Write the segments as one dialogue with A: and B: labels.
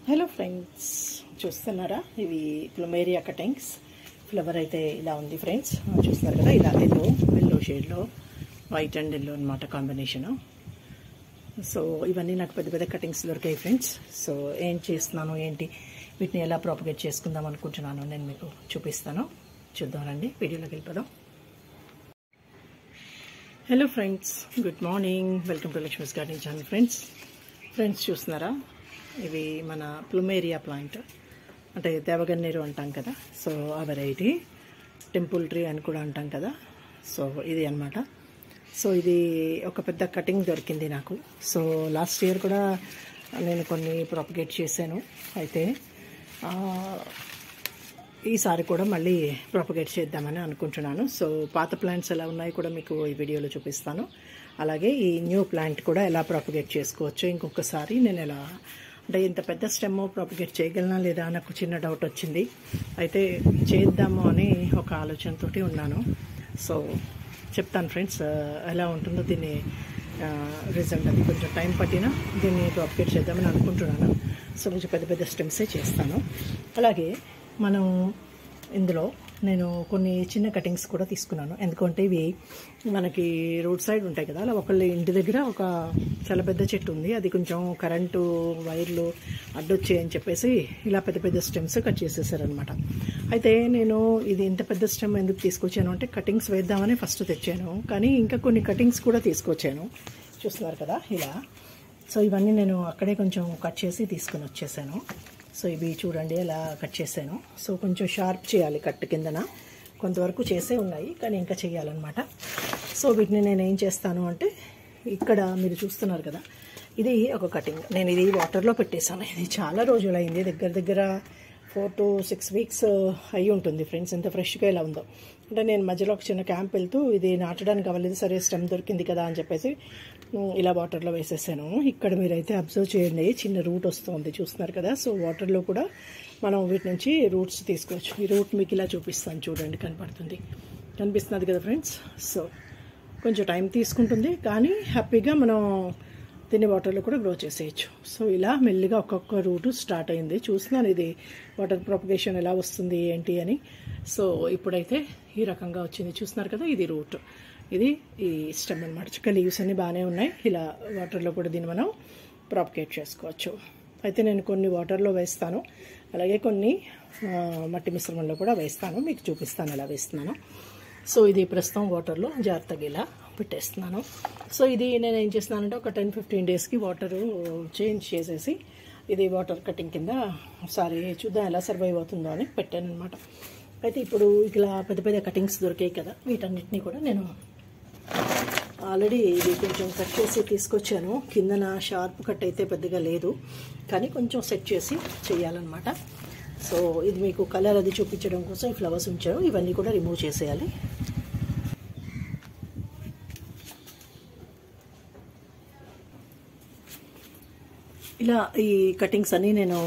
A: Hello friends, చూస్తున్నారా? ఇవి ప్లూమేరియా cuttings. Flower అయితే ఇలా ఉంది ఫ్రెండ్స్, చూస్తున్నారు కదా. ఇలా ఎల్లో షేడ్లో వైట్ అండ్ ఎల్లో అనమాట కాంబినేషను. సో ఇవన్నీ నాకు పెద్ద పెద్ద కటింగ్స్ దొరికాయి ఫ్రెండ్స్. సో ఏం చేస్తున్నాను ఏంటి, వీటిని ఎలా ప్రాపగేట్ చేసుకుందాం అనుకుంటున్నాను నేను మీకు చూపిస్తాను. చూద్దామండి, వీడియోలోకి వెళ్ళిపోదాం. Hello friends, good morning. Welcome to Lakshmi's garden channel. Friends చూస్తున్నారా, ఇవి మన ప్లూమేరియా ప్లాంట్, అంటే దేవగన్నేరు అంటాం కదా. సో ఆ వెరైటీ టెంపుల్ ట్రీ అని కూడా అంటాం కదా. సో ఇది అన్నమాట. సో ఇది ఒక పెద్ద కటింగ్ దొరికింది నాకు. సో లాస్ట్ ఇయర్ కూడా నేను కొన్ని ప్రాపగేట్ చేశాను. అయితే ఈసారి కూడా మళ్ళీ ప్రాపగేట్ చేద్దామని అనుకుంటున్నాను. సో పాత ప్లాంట్స్ ఎలా ఉన్నాయో కూడా మీకు ఈ వీడియోలో చూపిస్తాను. అలాగే ఈ న్యూ ప్లాంట్ కూడా ఎలా ప్రాపగేట్ చేసుకోవచ్చు ఇంకొకసారి నేను ఎలా, అంటే ఇంత పెద్ద స్టెమ్ ప్రాపగేట్ చేయగలనా లేదా నాకు చిన్న డౌట్ వచ్చింది. అయితే చేద్దాము అని ఒక ఆలోచనతో ఉన్నాను. సో చెప్తాను ఫ్రెండ్స్ ఎలా ఉంటుందో దీన్ని రిజల్ట్. అది కొంచెం టైం పట్టినా దీన్ని ప్రాపగేట్ చేద్దామని అనుకుంటున్నాను. సో కొంచెం పెద్ద పెద్ద స్టెమ్సే చేస్తాను. అలాగే మనం ఇందులో నేను కొన్ని చిన్న కటింగ్స్ కూడా తీసుకున్నాను. ఎందుకంటే ఇవి మనకి రోడ్ సైడ్ ఉంటాయి కదా. అలా ఒకళ్ళ ఇంటి దగ్గర ఒక చాలా పెద్ద చెట్టు ఉంది, అది కొంచెం కరెంటు వైర్లు అడ్డొచ్చాయని చెప్పేసి ఇలా పెద్ద పెద్ద స్టెమ్స్ కట్ చేసేసారనమాట. అయితే నేను ఇది ఇంత పెద్ద స్టెమ్ ఎందుకు తీసుకొచ్చాను అంటే కటింగ్స్ వేద్దామని ఫస్ట్ తెచ్చాను, కానీ ఇంకా కొన్ని కటింగ్స్ కూడా తీసుకొచ్చాను. చూస్తున్నారు కదా ఇలా. సో ఇవన్నీ నేను అక్కడే కొంచెం కట్ చేసి తీసుకుని వచ్చేసాను. సో ఇవి చూడండి ఎలా కట్ చేశాను. సో కొంచెం షార్ప్ చేయాలి కట్ కిందన, కొంతవరకు చేసే ఉన్నాయి కానీ ఇంకా చేయాలన్నమాట. సో వీటిని నేను ఏం చేస్తాను అంటే, ఇక్కడ మీరు చూస్తున్నారు కదా, ఇది ఒక కటింగ్. నేను ఇది వాటర్లో పెట్టేశాను. ఇది చాలా రోజులు అయింది, దగ్గర 4 to 6 weeks అయ్యి ఉంటుంది ఫ్రెండ్స్. ఎంత ఫ్రెష్గా ఇలా ఉందో. అంటే నేను మధ్యలో ఒక చిన్న క్యాంప్ వెళ్తూ ఇది నాటడానికి అవ్వలేదు, సరే స్టెమ్ దొరికింది కదా అని చెప్పేసి ఇలా వాటర్లో వేసేసాను. ఇక్కడ మీరైతే అబ్జర్వ్ చేయండి, చిన్న రూట్ వస్తుంది, చూస్తున్నారు కదా. సో వాటర్లో కూడా మనం వీటి నుంచి రూట్స్ తీసుకోవచ్చు. ఈ రూట్ మీకు ఇలా చూపిస్తాను చూడండి, కనిపిస్తున్నది కదా ఫ్రెండ్స్. సో కొంచెం టైం తీసుకుంటుంది కానీ హ్యాపీగా మనం దీన్ని వాటర్లో కూడా గ్రో చేసేయచ్చు. సో ఇలా మెల్లిగా ఒక్కొక్క రూటు స్టార్ట్ అయింది. చూస్తున్నాను ఇది వాటర్ ప్రాపగేషన్ ఎలా వస్తుంది ఏంటి అని. సో ఇప్పుడైతే ఈ రకంగా వచ్చింది, చూస్తున్నారు కదా. ఇది రూట్, ఇది ఈ స్టెమ్ అనమాట. చుక్క లీవ్స్ అన్ని బాగానే ఉన్నాయి. ఇలా వాటర్లో కూడా దీన్ని మనం ప్రాపగేట్ చేసుకోవచ్చు. అయితే నేను కొన్ని వాటర్లో వేస్తాను, అలాగే కొన్ని మట్టి మిశ్రమంలో కూడా వేస్తాను, మీకు చూపిస్తాను ఎలా వేస్తున్నాను. సో ఇది ప్రస్తుతం వాటర్లో జాగ్రత్తగా ఇలా పెట్టేస్తున్నాను. సో ఇది నేను ఏం చేస్తున్నానంటే ఒక 10-15 daysకి వాటరు చేంజ్ చేసేసి ఇది వాటర్ కటింగ్ కింద ఒకసారి చూద్దాం ఎలా సర్వైవ్ అవుతుందో అని పెట్టాను అనమాట. అయితే ఇప్పుడు ఇలా పెద్ద పెద్ద కటింగ్స్ దొరికాయి కదా, వీటన్నిటినీ కూడా నేను ఆల్రెడీ ఇది కొంచెం కట్ చేసి తీసుకొచ్చాను. కిందన షార్ప్ కట్ అయితే పెద్దగా లేదు, కానీ కొంచెం సెట్ చేసి చేయాలన్నమాట. సో ఇది మీకు కలర్ అది చూపించడం కోసం ఈ ఫ్లవర్స్ ఉంచాను, ఇవన్నీ కూడా రిమూవ్ చేసేయాలి. ఇలా ఈ కటింగ్స్ అన్నీ నేను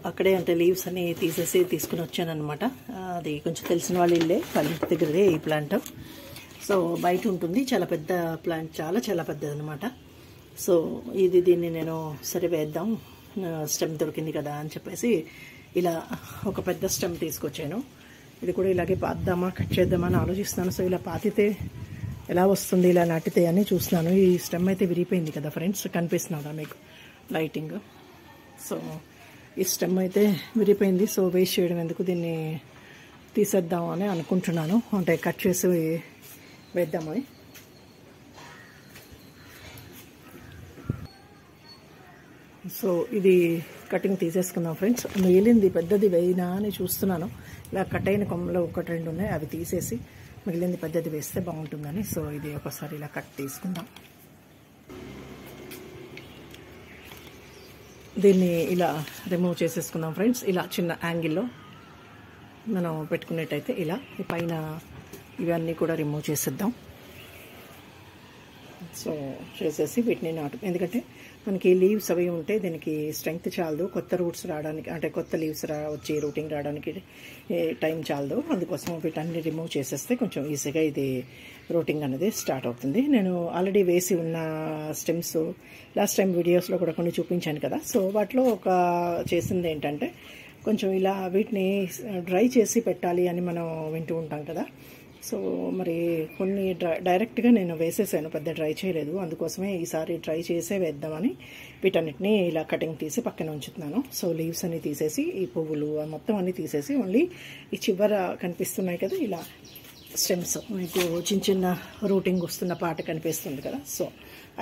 A: అక్కడే, అంటే లీవ్స్ అన్నీ తీసేసి తీసుకుని వచ్చాను అనమాట. అది కొంచెం తెలిసిన వాళ్ళ ఇల్లే, వాళ్ళ ఇంటి దగ్గరదే ఈ ప్లాంట్. సో బయట ఉంటుంది, చాలా పెద్ద ప్లాంట్, చాలా పెద్దది అనమాట. సో దీన్ని నేను సరే వేద్దాం, స్టెమ్ దొరికింది కదా అని చెప్పేసి ఇలా ఒక పెద్ద స్టెమ్ తీసుకొచ్చాను. ఇది కూడా ఇలాగే పాద్దామా కట్ చేద్దామా అని ఆలోచిస్తున్నాను. సో ఇలా పాతితే ఎలా వస్తుంది, ఇలా నాటితే అని చూస్తున్నాను. ఈ స్టెమ్ అయితే విరిగిపోయింది కదా ఫ్రెండ్స్, కనిపిస్తున్నారా మీకు లైటింగ్. సో ఈ స్టెమ్ అయితే విరిగిపోయింది. సో వేస్ట్ చేయడం ఎందుకు, దీన్ని తీసేద్దాం అని అనుకుంటున్నాను, అంటే కట్ చేసి వేద్దామని. సో ఇది కటింగ్ తీసేసుకుందాం ఫ్రెండ్స్. మిగిలింది పెద్దది వేయినా అని చూస్తున్నాను. ఇలా కట్ అయిన కొమ్మలు 1-2 ఉన్నాయి, అవి తీసేసి మిగిలింది పెద్దది వేస్తే బాగుంటుందని. సో ఇది ఒకసారి ఇలా కట్ తీసుకుందాం. దీన్ని ఇలా రిమూవ్ చేసేసుకుందాం ఫ్రెండ్స్. ఇలా చిన్న యాంగిల్లో మనం పెట్టుకునేట్టయితే ఇలా ఈ పైన ఇవన్నీ కూడా రిమూవ్ చేసేద్దాం. సో చేసేసి వీటిని ఎందుకంటే మనకి లీవ్స్ అవి ఉంటే దీనికి స్ట్రెంగ్త్ చాలదు, కొత్త రూట్స్ రావడానికి, అంటే కొత్త లీవ్స్ వచ్చి రూటింగ్ రావడానికి టైం చాలదు. అందుకోసం వీటన్ని రిమూవ్ చేసేస్తే కొంచెం ఈజీగా ఇది రూటింగ్ అనేది స్టార్ట్ అవుతుంది. నేను ఆల్రెడీ వేసి ఉన్న స్టెమ్స్ లాస్ట్ టైం వీడియోస్లో కూడా కొన్ని చూపించాను కదా. సో వాటిలో ఒక చేసింది ఏంటంటే కొంచెం ఇలా వీటిని డ్రై చేసి పెట్టాలి అని మనం వింటూ ఉంటాం కదా. సో మరి కొన్ని డైరెక్ట్గా నేను వేసేసాను, పెద్ద డ్రై చేయలేదు. అందుకోసమే ఈసారి డ్రై చేసే వేద్దామని వీటన్నిటిని ఇలా కటింగ్ తీసి పక్కన ఉంచుతున్నాను. సో లీవ్స్ అన్ని తీసేసి, ఈ పువ్వులు మొత్తం అన్నీ తీసేసి ఓన్లీ ఈ చివర కనిపిస్తున్నాయి కదా ఇలా స్టెమ్స్, మీకు చిన్న చిన్న రూటింగ్ వస్తున్న పాట కనిపిస్తుంది కదా. సో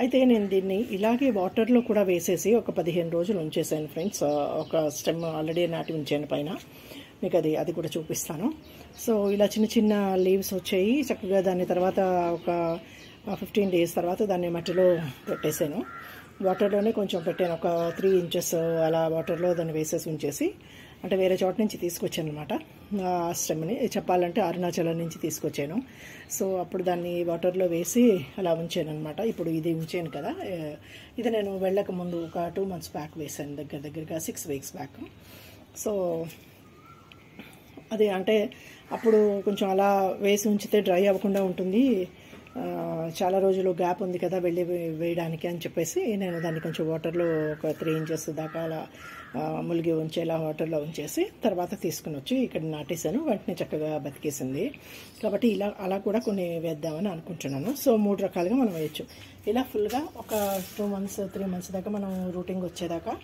A: అయితే నేను దీన్ని ఇలాగే వాటర్లో కూడా వేసేసి ఒక 15 రోజులు ఉంచేసాను ఫ్రెండ్స్. ఒక స్టెమ్ ఆల్రెడీ నాటి ఉంచాను పైన, మీకు అది కూడా చూపిస్తాను. సో ఇలా చిన్న చిన్న లీవ్స్ వచ్చాయి చక్కగా. దాని తర్వాత ఒక 15 డేస్ తర్వాత దాన్ని మట్టిలో పెట్టేశాను. వాటర్లోనే కొంచెం పెట్టాను, ఒక 3 ఇంచెస్ అలా వాటర్లో దాన్ని వేసేసి ఉంచేసి, అంటే వేరే చోట నుంచి తీసుకొచ్చాను అనమాట ఆ స్టెమ్ని. చెప్పాలంటే అరుణాచలం నుంచి తీసుకొచ్చాను. సో అప్పుడు దాన్ని వాటర్లో వేసి అలా ఉంచాను అనమాట. ఇప్పుడు ఇది ఉంచాను కదా, ఇది నేను వెళ్ళక ముందు ఒక 2 months బ్యాక్ వేసాను, దగ్గరగా 6 weeks బ్యాక్. సో అది అంటే అప్పుడు కొంచెం అలా వేసి ఉంచితే డ్రై అవ్వకుండా ఉంటుంది, చాలా రోజులు గ్యాప్ ఉంది కదా వెళ్ళి వేయడానికి అని చెప్పేసి నేను దాన్ని కొంచెం వాటర్లో ఒక 3 inches దాకా అలా ములిగి ఉంచేలా వాటర్లో ఉంచేసి తర్వాత తీసుకుని వచ్చి ఇక్కడ నాటేశాను. వాటిని చక్కగా బతికేసింది. కాబట్టి అలా కూడా కొన్ని వేద్దామని అనుకుంటున్నాను. సో 3 రకాలుగా మనం వేయచ్చు. ఇలా ఫుల్గా ఒక 2 months 3 months దాకా మనం రూటింగ్ వచ్చేదాకా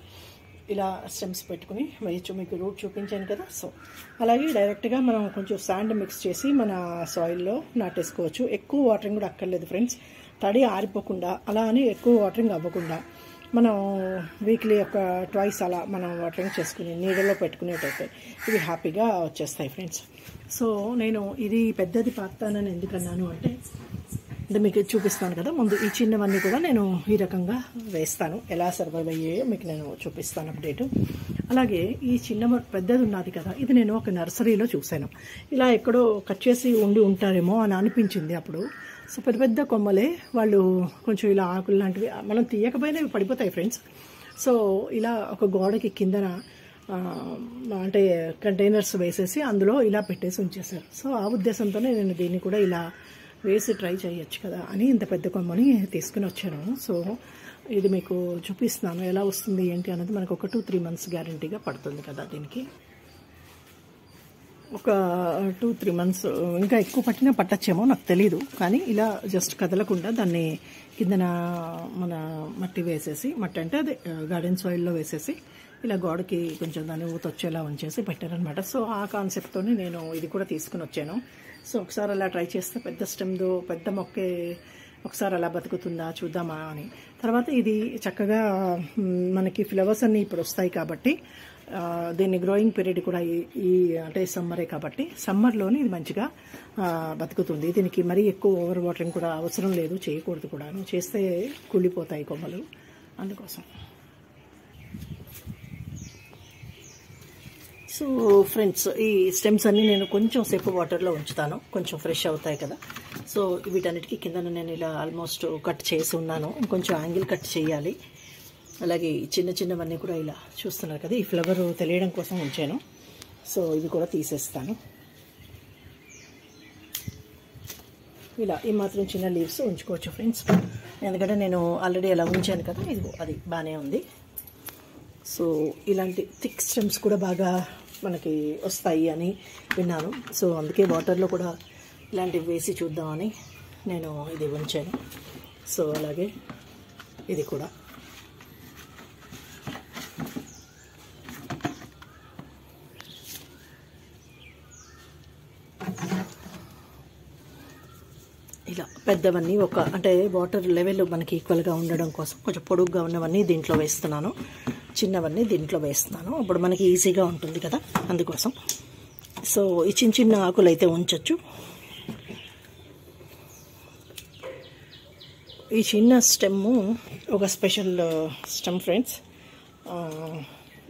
A: ఇలా స్టెమ్స్ పెట్టుకుని వేయచ్చు. మీకు రూట్ చూపించాను కదా. సో అలాగే డైరెక్ట్గా మనం కొంచెం శాండ్ మిక్స్ చేసి మన సాయిల్లో నాటేసుకోవచ్చు. ఎక్కువ వాటరింగ్ కూడా అక్కర్లేదు ఫ్రెండ్స్. తడి ఆరిపోకుండా అలా అని ఎక్కువ వాటరింగ్ అవ్వకుండా మనం వీక్లీ ఒక 2 అలా మనం వాటరింగ్ చేసుకుని నీడలో పెట్టుకునేటైతే ఇవి హ్యాపీగా వచ్చేస్తాయి ఫ్రెండ్స్. సో నేను ఇది పెద్దది పాతానని ఎందుకన్నాను అంటే మీకు చూపిస్తాను కదా. ముందు ఈ చిన్నవన్నీ కూడా నేను ఈ రకంగా వేస్తాను, ఎలా సర్వైవ్ అయ్యాయో మీకు నేను చూపిస్తాను అప్డేటు. అలాగే ఈ పెద్దది ఉన్నది కదా, ఇది నేను ఒక నర్సరీలో చూశాను. ఇలా ఎక్కడో కట్ చేసి ఉంటారేమో అని అనిపించింది అప్పుడు. సో పెద్ద కొమ్మలే, వాళ్ళు కొంచెం ఇలా ఆకులు లాంటివి మనం తీయకపోయినా ఇవి పడిపోతాయి ఫ్రెండ్స్. సో ఇలా ఒక గోడకి కిందన అంటే కంటైనర్స్ వేసేసి అందులో ఇలా పెట్టేసి ఉంచేశారు. సో ఆ ఉద్దేశంతోనే నేను దీన్ని కూడా ఇలా వేసి ట్రై చేయొచ్చు కదా అని ఇంత పెద్ద కొమ్మని తీసుకుని వచ్చాను. సో ఇది మీకు చూపిస్తున్నాను ఎలా వస్తుంది ఏంటి అన్నది. మనకు ఒక 2-3 months గ్యారంటీగా పడుతుంది కదా దీనికి. ఒక 2-3 months, ఇంకా ఎక్కువ పట్టినా పట్టచ్చేమో నాకు తెలీదు. కానీ ఇలా జస్ట్ కదలకుండా దాన్ని కిందన మన మట్టి వేసేసి, మట్టి అంటే అదే గార్డెన్ సాయిల్లో వేసేసి ఇలా గోడకి కొంచెం దాన్ని ఊతొచ్చేలా ఉంచేసి పెట్టారనమాట. సో ఆ కాన్సెప్ట్తోనే నేను ఇది కూడా తీసుకుని వచ్చాను. సో ఒకసారి అలా ట్రై చేస్తే పెద్ద స్టెమ్దో పెద్ద మొక్కే ఒకసారి అలా బతుకుతుందా చూద్దామా అని. తర్వాత ఇది చక్కగా మనకి ఫ్లవర్స్ అన్నీ ఇప్పుడు వస్తాయి కాబట్టి దీన్ని గ్రోయింగ్ పీరియడ్ కూడా ఈ అంటే సమ్మరే కాబట్టి సమ్మర్లోనే ఇది మంచిగా బతుకుతుంది. దీనికి మరీ ఎక్కువ ఓవర్ వాటరింగ్ కూడా అవసరం లేదు, చేయకూడదు కూడా. చేస్తే కూలిపోతాయి కొమ్మలు, అందుకోసం. సో ఫ్రెండ్స్ ఈ స్టెమ్స్ అన్నీ నేను కొంచెం సేపు వాటర్లో ఉంచుతాను, కొంచెం ఫ్రెష్ అవుతాయి కదా. సో వీటన్నిటికీ కింద నేను ఇలా ఆల్మోస్ట్ కట్ చేసి ఉన్నాను, ఇంకొంచెం యాంగిల్ కట్ చేయాలి. అలాగే చిన్న చిన్నవన్నీ కూడా ఇలా చూస్తున్నారు కదా, ఈ ఫ్లవర్ తెలియడం కోసం ఉంచాను. సో ఇవి కూడా తీసేస్తాను. ఇలా ఈ మాత్రం చిన్న లీవ్స్ ఉంచుకోవచ్చు ఫ్రెండ్స్, ఎందుకంటే నేను ఆల్రెడీ అలా ఉంచాను కదా. ఇది అది బాగానే ఉంది. సో ఇలాంటి థిక్ స్టెమ్స్ కూడా బాగా మనకి వస్తాయి అని విన్నాను. సో అందుకే వాటర్లో కూడా ఇలాంటివి వేసి చూద్దామని నేను ఇది ఉంచాను. సో అలాగే ఇది కూడా ఇలా పెద్దవన్నీ ఒక అంటే వాటర్ లెవెల్ మనకి ఈక్వల్గా ఉండడం కోసం కొంచెం పొడుగ్గా ఉన్నవన్నీ దీంట్లో వేస్తున్నాను, చిన్నవన్నీ దీంట్లో వేస్తున్నాను. అప్పుడు మనకి ఈజీగా ఉంటుంది కదా, అందుకోసం. సో ఈ చిన్న చిన్న ఆకులు అయితే ఉంచవచ్చు. ఈ చిన్న స్టెమ్ము ఒక స్పెషల్ స్టెమ్ ఫ్రెండ్స్.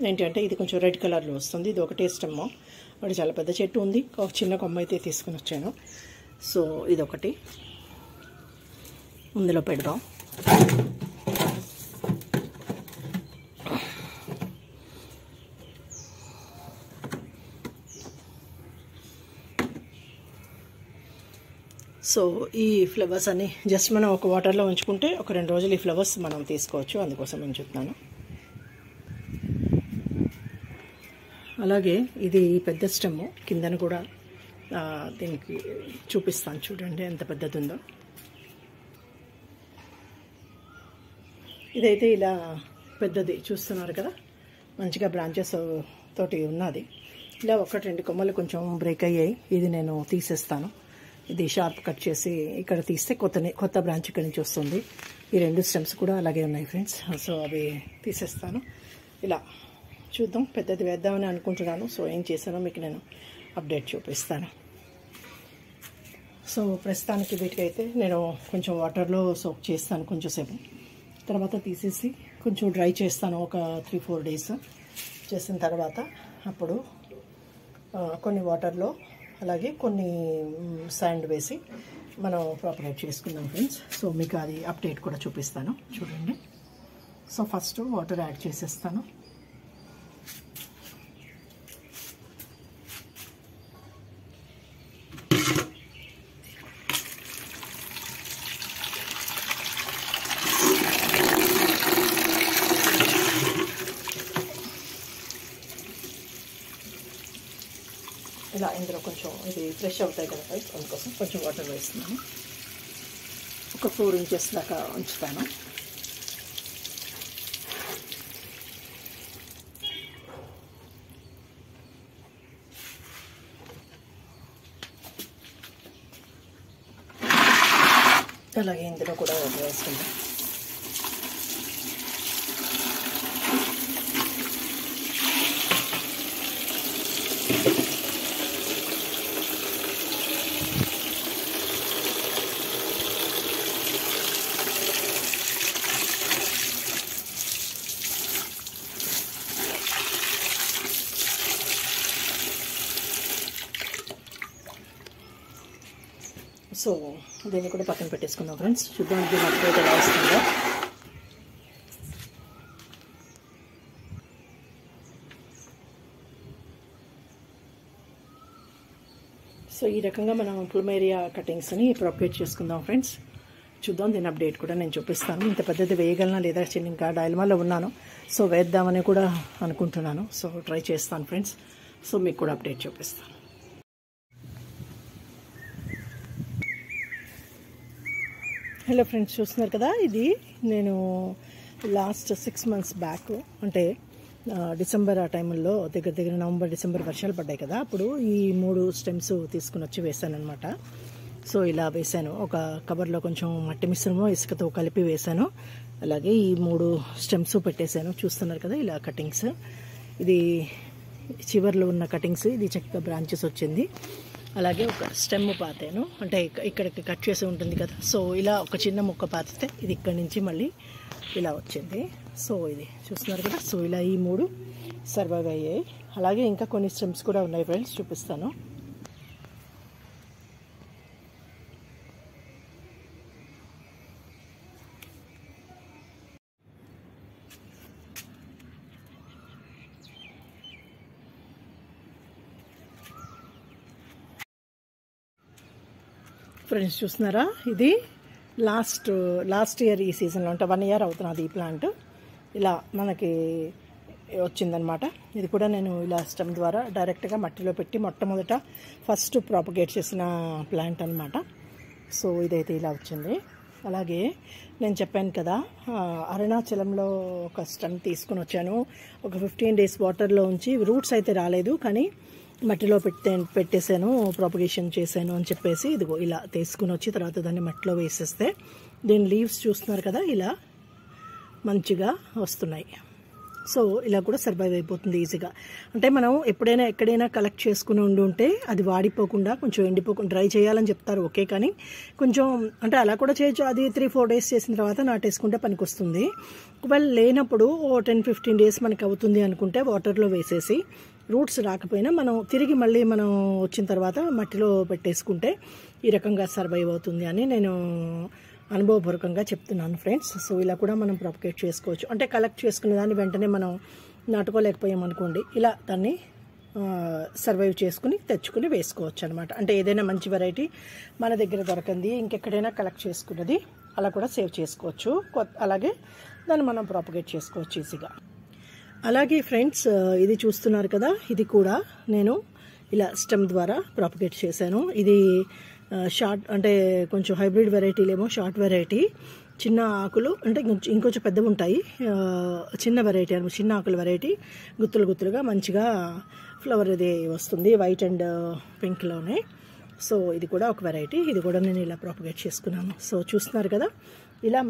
A: ఏంటంటే ఇది కొంచెం రెడ్ కలర్లో వస్తుంది. ఇది ఒకటే స్టెమ్, వాడు చాలా పెద్ద చెట్టు ఉంది. ఒక చిన్న కొమ్మ అయితే తీసుకుని వచ్చాను. సో ఇదొకటి. ఇందులో పెడదాం. సో ఈ ఫ్లవర్స్ అన్ని జస్ట్ మనం ఒక వాటర్లో ఉంచుకుంటే ఒక 2 రోజులు ఈ ఫ్లవర్స్ మనం తీసుకోవచ్చు, అందుకోసం నేను చెప్తున్నాను. అలాగే ఇది పెద్ద స్టెమ్ కిందన కూడా దీనికి చూపిస్తాను, చూడండి ఎంత పెద్దది ఉందో. ఇదైతే ఇలా పెద్దది చూస్తున్నారు కదా, మంచిగా బ్రాంచెస్ తోటి ఉన్నది. ఇలా 1-2 కొమ్మలు కొంచెం బ్రేక్ అయ్యాయి, ఇది నేను తీసేస్తాను. ఇది షార్ప్ కట్ చేసి ఇక్కడ తీస్తే కొత్త బ్రాంచ్ ఇక్కడ నుంచి వస్తుంది. ఈ 2 స్టెమ్స్ కూడా అలాగే ఉన్నాయి ఫ్రెండ్స్, సో అవి తీసేస్తాను. ఇలా చూద్దాం, పెద్దది వేద్దామని అనుకుంటున్నాను. సో ఏం చేశానో మీకు నేను అప్డేట్ చూపిస్తాను. సో ప్రస్తుతానికి వీటికైతే నేను కొంచెం వాటర్లో సోక్ చేస్తాను కొంచెంసేపు, తర్వాత తీసేసి కొంచెం డ్రై చేస్తాను ఒక 3-4 డేస్. చేసిన తర్వాత అప్పుడు కొన్ని వాటర్లో అలాగే కొన్ని శాండ్ వేసి మనం ప్రాపరేట్ చేసుకుందాం ఫ్రెండ్స్. సో మీకు అది అప్డేట్ కూడా చూపిస్తాను, చూడండి. సో ఫస్ట్ వాటర్ యాడ్ చేసేస్తాను. ఇలా ఇందులో కొంచెం ఇది ఫ్రెష్ అవుతాయి కదా, అందుకోసం కొంచెం వాటర్ వేస్తున్నాను. ఒక 4 ఇంచెస్ దాకా ఉంచుతాను. అలాగే ఇందులో కూడా వాటర్ వేసుకుందాం. సో దీన్ని కూడా పక్కన పెట్టేసుకుందాం ఫ్రెండ్స్. చూద్దాం ఇది అప్డేట్ ఎలా వస్తుందో. సో ఈ రకంగా మనం ప్లూమేరియా కటింగ్స్ని ప్రాపరేట్ చేసుకుందాం ఫ్రెండ్స్. చూద్దాం, దీని అప్డేట్ కూడా నేను చూపిస్తాను. ఇంత పెద్దది వేయగలనా లేదా చిన్న ఇంకా డైలమాలో ఉన్నాను. సో వేద్దామని కూడా అనుకుంటున్నాను. సో ట్రై చేస్తాను ఫ్రెండ్స్. సో మీకు కూడా అప్డేట్ చూపిస్తాను. హలో ఫ్రెండ్స్, చూస్తున్నారు కదా, ఇది నేను లాస్ట్ 6 months బ్యాక్, అంటే డిసెంబర్ ఆ టైంలో దగ్గర నవంబర్ డిసెంబర్ వర్షాలు పడ్డాయి కదా, అప్పుడు ఈ 3 స్టెమ్స్ తీసుకుని వచ్చి వేసాను అనమాట. సో ఇలా వేసాను, ఒక కవర్లో కొంచెం మట్టి మిశ్రమం ఇసుకతో కలిపి వేసాను. అలాగే ఈ 3 స్టెమ్స్ పెట్టేశాను. చూస్తున్నారు కదా ఇలా కటింగ్స్, ఇది చివర్లో ఉన్న కటింగ్స్, ఇది చక్కగా బ్రాంచెస్ వచ్చింది. అలాగే ఒక స్టెమ్ పాతాను, అంటే ఇక్కడికి కట్ చేసి ఉంటుంది కదా, సో ఇలా ఒక చిన్న ముక్క పాతితే ఇది ఇక్కడి నుంచి మళ్ళీ ఇలా వచ్చింది. సో ఇది చూస్తున్నారు కదా, సో ఇలా ఈ 3 సర్వైవ్ అయ్యాయి. అలాగే ఇంకా కొన్ని స్టెమ్స్ కూడా ఉన్నాయి ఫ్రెండ్స్, చూపిస్తాను. ఫ్రెండ్స్ చూస్తున్నారా, ఇది లాస్ట్ ఇయర్ ఈ సీజన్లో, అంటే 1 year అవుతున్నది ఈ ప్లాంట్ ఇలా మనకి వచ్చిందనమాట. ఇది కూడా నేను ఇలా స్టెమ్ ద్వారా డైరెక్ట్గా మట్టిలో పెట్టి మొట్టమొదట ఫస్ట్ ప్రాపగేట్ చేసిన ప్లాంట్ అనమాట. సో ఇదైతే ఇలా వచ్చింది. అలాగే నేను చెప్పాను కదా, అరుణాచలంలో ఒక స్టెమ్ తీసుకుని వచ్చాను. ఒక 15 days వాటర్లో ఉంచి, రూట్స్ అయితే రాలేదు కానీ మట్టిలో పెట్టేశాను, ప్రాపగేషన్ చేశాను అని చెప్పేసి ఇదిగో ఇలా తీసుకుని వచ్చి తర్వాత దాన్ని మట్టిలో వేసేస్తే దీని లీవ్స్ చూస్తున్నారు కదా ఇలా మంచిగా వస్తున్నాయి. సో ఇలా కూడా సర్వైవ్ అయిపోతుంది ఈజీగా. అంటే మనం ఎప్పుడైనా ఎక్కడైనా కలెక్ట్ చేసుకుని ఉంటే అది వాడిపోకుండా కొంచెం ఎండిపోకుండా డ్రై చేయాలని చెప్తారు, ఓకే, కానీ కొంచెం అంటే అలా కూడా చేయొచ్చు. అది 3-4 days చేసిన తర్వాత నాటేసుకుంటే పనికి వస్తుంది. ఒకవేళ లేనప్పుడు 10-15 days మనకి అవుతుంది అనుకుంటే వాటర్లో వేసేసి, రూట్స్ రాకపోయినా మనం తిరిగి మళ్ళీ మనం వచ్చిన తర్వాత మట్టిలో పెట్టేసుకుంటే ఈ రకంగా సర్వైవ్ అవుతుంది అని నేను అనుభవపూర్వకంగా చెప్తున్నాను ఫ్రెండ్స్. సో ఇలా కూడా మనం ప్రాపగేట్ చేసుకోవచ్చు. అంటే కలెక్ట్ చేసుకునే దాన్ని వెంటనే మనం నాటుకోలేకపోయామనుకోండి, ఇలా దాన్ని సర్వైవ్ చేసుకుని తెచ్చుకుని వేసుకోవచ్చు అనమాట. అంటే ఏదైనా మంచి వెరైటీ మన దగ్గర దొరకంది ఇంకెక్కడైనా కలెక్ట్ చేసుకున్నది అలా కూడా సేవ్ చేసుకోవచ్చు. అలాగే దాన్ని మనం ప్రాపగేట్ చేసుకోవచ్చు ఈజీగా. అలాగే ఫ్రెండ్స్, ఇది చూస్తున్నారు కదా, ఇది కూడా నేను ఇలా స్టెమ్ ద్వారా ప్రాపగేట్ చేశాను. ఇది షార్ట్ అంటే కొంచెం హైబ్రిడ్ వెరైటీలేమో షార్ట్ వెరైటీ, చిన్న ఆకులు అంటే ఇంకొంచెం పెద్దవి ఉంటాయి. చిన్న వెరైటీ అనమాట, చిన్న ఆకుల వెరైటీ గుత్తులు గుత్తులుగా మంచిగా ఫ్లవర్ ఇది వస్తుంది వైట్ అండ్ పింక్లోనే. సో ఇది కూడా ఒక వెరైటీ, ఇది కూడా నేను ఇలా ప్రాపగేట్ చేసుకున్నాను. సో చూస్తున్నారు కదా, ఇలా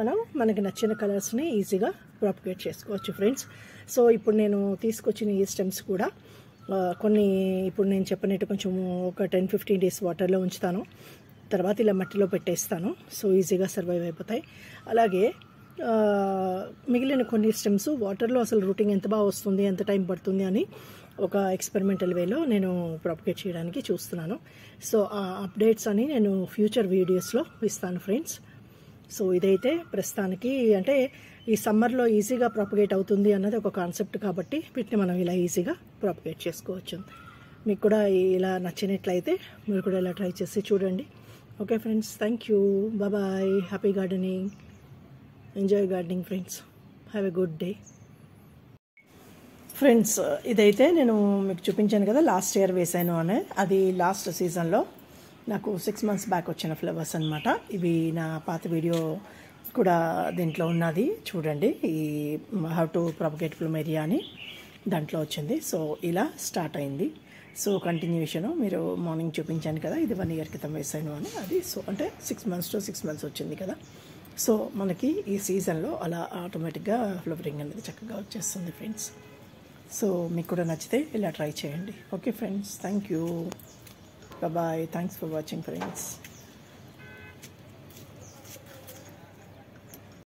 A: మనకి నచ్చిన కలర్స్ని ఈజీగా ప్రాపగేట్ చేసుకోవచ్చు ఫ్రెండ్స్. సో ఇప్పుడు నేను తీసుకొచ్చిన ఈ స్టెమ్స్ కూడా కొన్ని ఇప్పుడు నేను చెప్పినట్టు కొంచెం ఒక 10-15 డేస్ వాటర్లో ఉంచుతాను, తర్వాత ఇలా మట్టిలో పెట్టేస్తాను. సో ఈజీగా సర్వైవ్ అయిపోతాయి. అలాగే మిగిలిన కొన్ని స్టెమ్స్ వాటర్లో అసలు రూటింగ్ ఎంత బాగా వస్తుంది, ఎంత టైం పడుతుంది అని ఒక ఎక్స్పెరిమెంటల్ వేలో నేను ప్రాపగేట్ చేయడానికి చూస్తున్నాను. సో ఆ అప్డేట్స్ అని నేను ఫ్యూచర్ వీడియోస్లో ఇస్తాను ఫ్రెండ్స్. సో ఇదైతే ప్రస్తుతానికి అంటే ఈ సమ్మర్లో ఈజీగా ప్రాపగేట్ అవుతుంది అన్నది ఒక కాన్సెప్ట్ కాబట్టి వీటిని మనం ఇలా ఈజీగా ప్రాపగేట్ చేసుకోవచ్చు. మీకు కూడా ఇలా నచ్చినట్లయితే మీరు కూడా ఇలా ట్రై చేసి చూడండి. Okay friends, thank you, bye, happy gardening, enjoy gardening friends, have a good day. Friends, ఇదైతే నేను మీకు చూపించాను కదా లాస్ట్ ఇయర్ వేసాను అని, అది లాస్ట్ సీజన్లో నాకు 6 months బ్యాక్ వచ్చిన ఫ్లవర్స్ అనమాట. ఇవి నా పాత వీడియో కూడా దీంట్లో ఉన్నది చూడండి, ఈ హౌ టు ప్రాపగేట్ ప్లూమెరియా అని దాంట్లో వచ్చింది. సో ఇలా స్టార్ట్ అయింది. సో కంటిన్యూషను మీరు మార్నింగ్ చూపించాను కదా, ఇది 1 year క్రితం వేసాను అని, అది సో అంటే 6 months to 6 months వచ్చింది కదా. సో మనకి ఈ సీజన్లో అలా ఆటోమేటిక్గా ఫ్లవరింగ్ అనేది చక్కగా వచ్చేస్తుంది ఫ్రెండ్స్. సో మీకు కూడా నచ్చితే ఇలా ట్రై చేయండి. Okay friends, thank you, bye, thanks for watching friends.